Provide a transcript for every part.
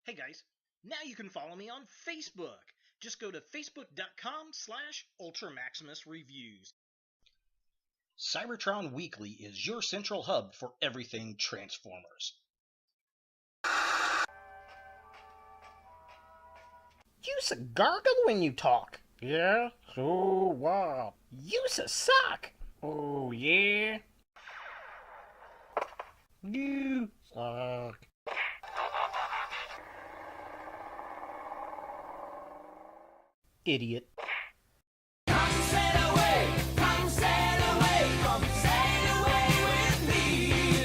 Hey guys, now you can follow me on Facebook. Just go to facebook.com/UltraMaximusReviews. Cybertron Weekly is your central hub for everything Transformers. You gargle when you talk. Yeah? So what? You suck. Oh, yeah? You suck. Idiot. Come sail away with me.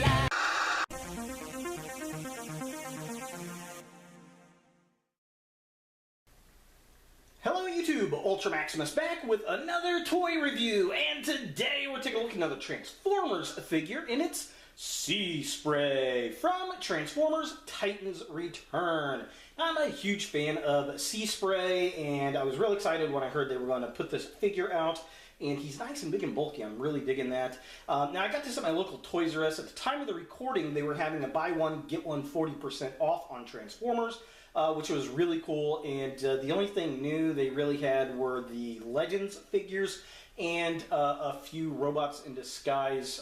Hello YouTube, Ultra Maximus back with another toy review, and today we're taking a look at another Transformers figure, and it's Seaspray from Transformers Titans Return. I'm a huge fan of Seaspray, and I was real excited when I heard they were going to put this figure out, and he's nice and big and bulky. I'm really digging that. Now, I got this at my local Toys R Us. At the time of the recording, they were having a buy one, get one 40% off on Transformers, which was really cool, and the only thing new they really had were the Legends figures and a few Robots in Disguise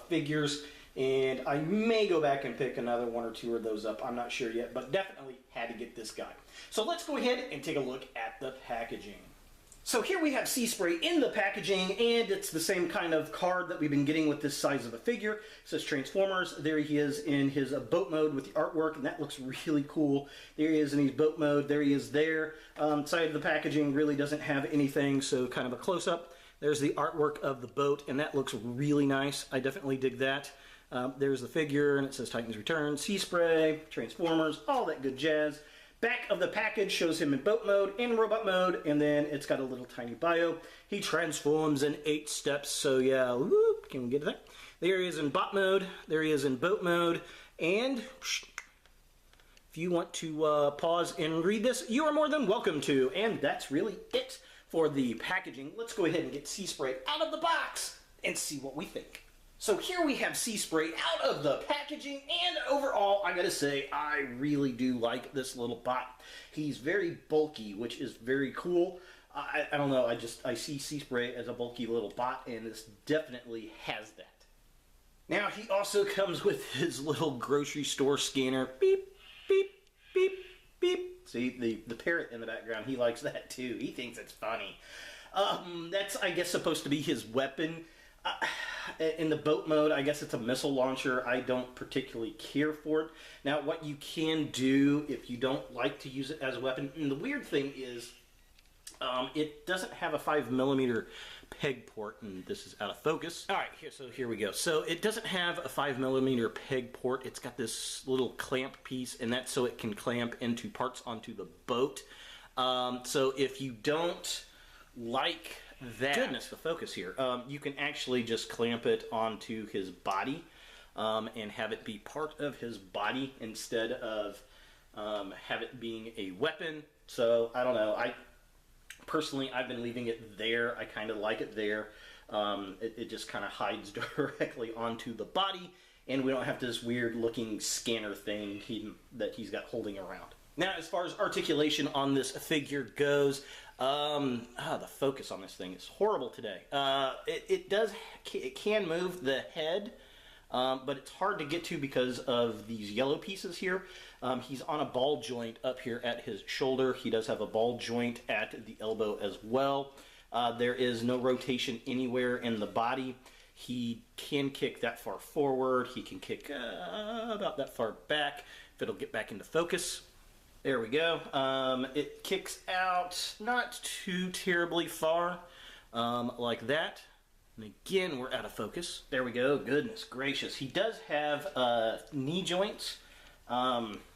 figures, and I may go back and pick another one or two of those up. I'm not sure yet, but definitely had to get this guy. So let's go ahead and take a look at the packaging. So here we have Seaspray in the packaging, and it's the same kind of card that we've been getting with this size of a figure. It says Transformers. There he is in his boat mode with the artwork, and that looks really cool. There he is in his boat mode. There he is there. Side of the packaging really doesn't have anything, so kind of a close-up. There's the artwork of the boat, and that looks really nice. I definitely dig that. There's the figure, and it says Titans Return, Seaspray, Transformers, all that good jazz. Back of the package shows him in boat mode, in robot mode, and then it's got a little tiny bio. He transforms in 8 steps, so yeah, whoop, can we get to that? There he is in bot mode, there he is in boat mode, and if you want to pause and read this, you are more than welcome to. And that's really it for the packaging. Let's go ahead and get Seaspray out of the box and see what we think. So here we have Seaspray out of the packaging, and overall, I gotta say, I really do like this little bot. He's very bulky, which is very cool. I don't know, I see Seaspray as a bulky little bot, and this definitely has that. Now, he also comes with his little grocery store scanner. Beep, beep, beep, beep. See, the parrot in the background, he likes that too. He thinks it's funny. That's, I guess, supposed to be his weapon. In the boat mode, I guess it's a missile launcher. I don't particularly care for it. Now, what you can do if you don't like to use it as a weapon, and the weird thing is, it doesn't have a 5mm peg port, and this is out of focus. All right, here we go. So it doesn't have a 5mm peg port. It's got this little clamp piece, and that's so it can clamp into parts onto the boat. So if you don't like that, goodness, the focus here, you can actually just clamp it onto his body and have it be part of his body instead of have it being a weapon. So I don't know, personally, I've been leaving it there. I kind of like it there. It just kind of hides directly onto the body, and we don't have this weird looking scanner thing that he's got holding around. Now, as far as articulation on this figure goes, the focus on this thing is horrible today. It can move the head, but it's hard to get to because of these yellow pieces here. He's on a ball joint up here at his shoulder. He does have a ball joint at the elbow as well. There is no rotation anywhere in the body. He can kick that far forward. He can kick about that far back if it'll get back into focus. There we go. It kicks out not too terribly far, like that. And again, we're out of focus. There we go. Goodness gracious. He does have knee joints,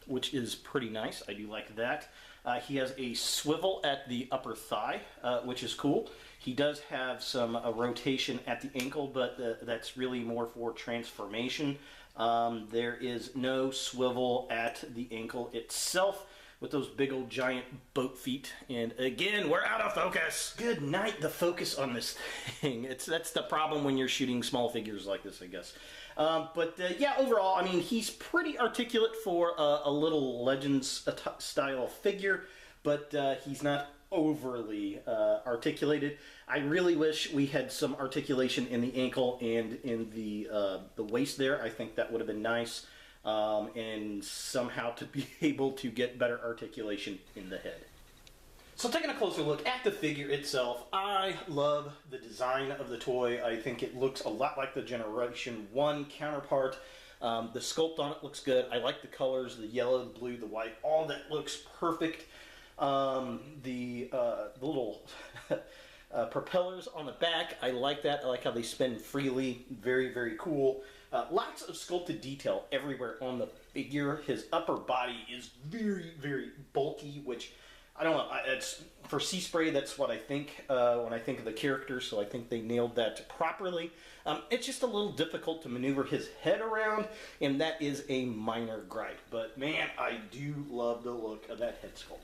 which is pretty nice. I do like that. He has a swivel at the upper thigh, which is cool. He does have some rotation at the ankle, but that's really more for transformation. There is no swivel at the ankle itself. with those big old giant boat feet. And again, we're out of focus. Good night, the focus on this thing. That's the problem when you're shooting small figures like this, I guess. Yeah, overall, I mean, he's pretty articulate for a little Legends style figure, but he's not overly articulated. I really wish we had some articulation in the ankle and in the waist there. I think that would have been nice, and somehow to be able to get better articulation in the head. So taking a closer look at the figure itself, I love the design of the toy. I think it looks a lot like the Generation 1 counterpart. The sculpt on it looks good. I like the colors, the yellow, the blue, the white, all that looks perfect. The little propellers on the back, I like that. I like how they spin freely. Very, very cool. Lots of sculpted detail everywhere on the figure. His upper body is very, very bulky, which, I don't know, it's for Seaspray, that's what I think when I think of the character, so I think they nailed that properly. It's just a little difficult to maneuver his head around, and that is a minor gripe. But man, I do love the look of that head sculpt.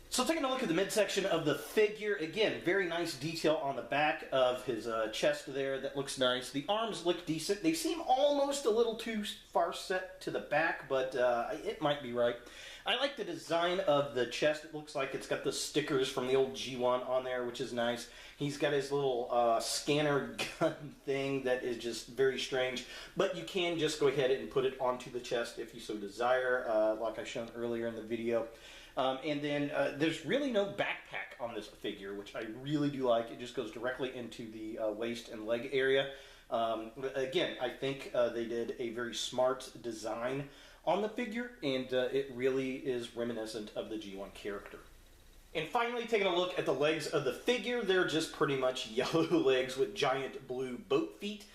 So taking a look at the midsection of the figure, again, very nice detail on the back of his chest there. That looks nice. The arms look decent. They seem almost a little too far set to the back, but it might be right. I like the design of the chest. It looks like it's got the stickers from the old G1 on there, which is nice. He's got his little scanner gun thing that is just very strange, but you can just go ahead and put it onto the chest if you so desire, like I shown earlier in the video. And then there's really no backpack on this figure, which I really do like. It just goes directly into the waist and leg area. Again, I think they did a very smart design on the figure, and it really is reminiscent of the G1 character. And finally, taking a look at the legs of the figure, they're just pretty much yellow legs with giant blue boat feet.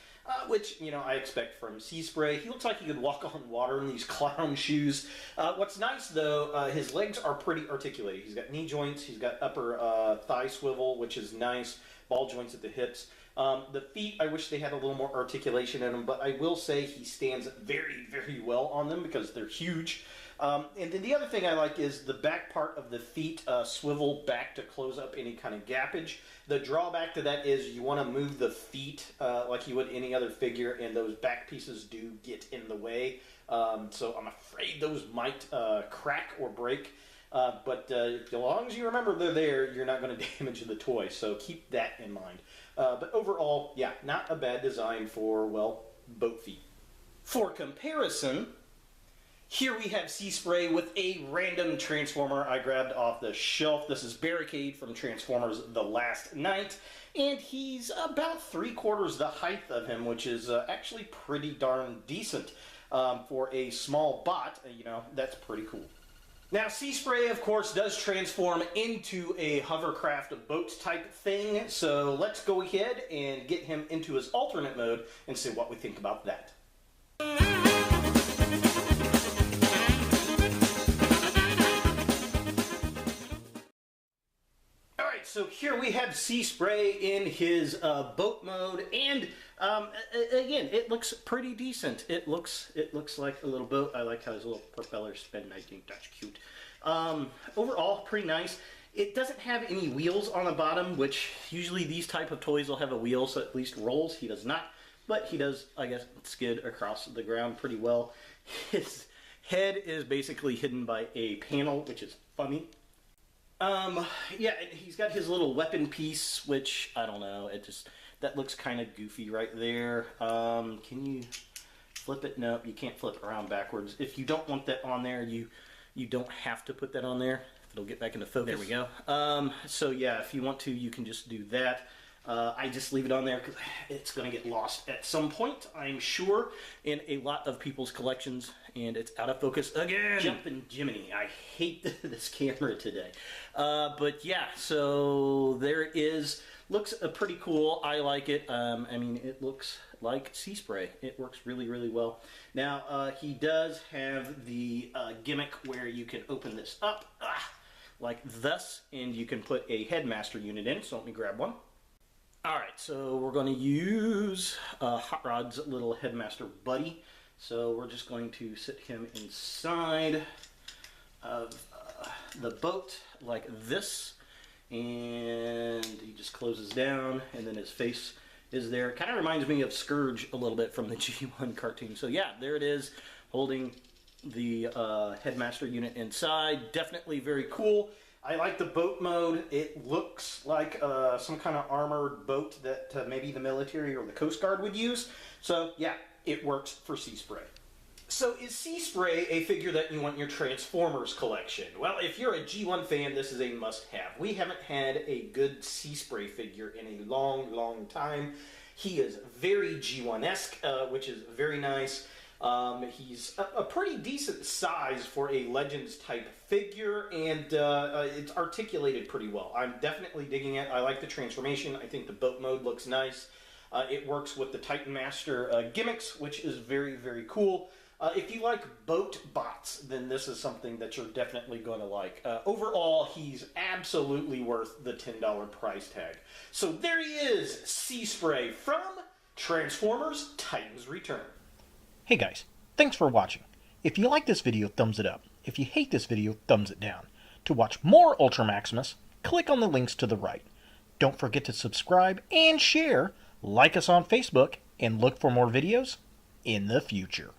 Which, you know, I expect from Seaspray. He looks like he could walk on water in these clown shoes. What's nice, though, his legs are pretty articulated. He's got knee joints, he's got upper thigh swivel, which is nice, ball joints at the hips. The feet, I wish they had a little more articulation in them, but I will say he stands very, very well on them because they're huge. And then the other thing I like is the back part of the feet swivel back to close up any kind of gappage. The drawback to that is you want to move the feet like you would any other figure, and those back pieces do get in the way. So I'm afraid those might crack or break. But as long as you remember they're there, you're not going to damage the toy. So keep that in mind. But overall, yeah, not a bad design for, well, boat feet. For comparison, here we have Seaspray with a random Transformer I grabbed off the shelf. This is Barricade from Transformers The Last Night, and he's about 3/4 the height of him, which is actually pretty darn decent for a small bot. You know, that's pretty cool. Now, Seaspray, of course, does transform into a hovercraft boat type thing, so let's go ahead and get him into his alternate mode and see what we think about that. So here we have Seaspray in his boat mode, and again, it looks pretty decent. It looks like a little boat. I like how his little propellers spin. I think that's cute. Overall, pretty nice. It doesn't have any wheels on the bottom, which usually these type of toys will have a wheel, so at least rolls. He does not, but he does, I guess, skid across the ground pretty well. His head is basically hidden by a panel, which is funny. Yeah, he's got his little weapon piece, which, I don't know, that looks kind of goofy right there. Can you flip it? No, you can't flip it around backwards. If you don't want that on there, you don't have to put that on there. It'll get back into focus. There we go. So yeah, if you want to, you can just do that. I just leave it on there because it's going to get lost at some point, I'm sure, in a lot of people's collections, and it's out of focus again. Jumpin' Jiminy. I hate this camera today. But yeah, so there it is. Looks pretty cool. I like it. I mean, it looks like Seaspray. It works really, really well. Now, he does have the gimmick where you can open this up like thus, and you can put a Headmaster unit in, so let me grab one. Alright, so we're going to use Hot Rod's little Headmaster buddy. So we're just going to sit him inside of the boat like this, and he just closes down, and then his face is there. Kind of reminds me of Scourge a little bit from the G1 cartoon. So yeah, there it is, holding the headmaster unit inside. Definitely very cool. I like the boat mode. It looks like some kind of armored boat that maybe the military or the Coast Guard would use. So yeah, it works for Seaspray. So is Seaspray a figure that you want in your Transformers collection? Well, if you're a G1 fan, this is a must-have. We haven't had a good Seaspray figure in a long, long time. He is very G1-esque, which is very nice. He's a pretty decent size for a Legends-type figure, and it's articulated pretty well. I'm definitely digging it. I like the transformation. I think the boat mode looks nice. It works with the Titan Master gimmicks, which is very, very cool. If you like boat bots, then this is something that you're definitely going to like. Overall, he's absolutely worth the $10 price tag. So there he is, Seaspray from Transformers Titans Return. Hey guys, thanks for watching. If you like this video, thumbs it up. If you hate this video, thumbs it down. To watch more Ultra Maximus, click on the links to the right. Don't forget to subscribe and share, like us on Facebook, and look for more videos in the future.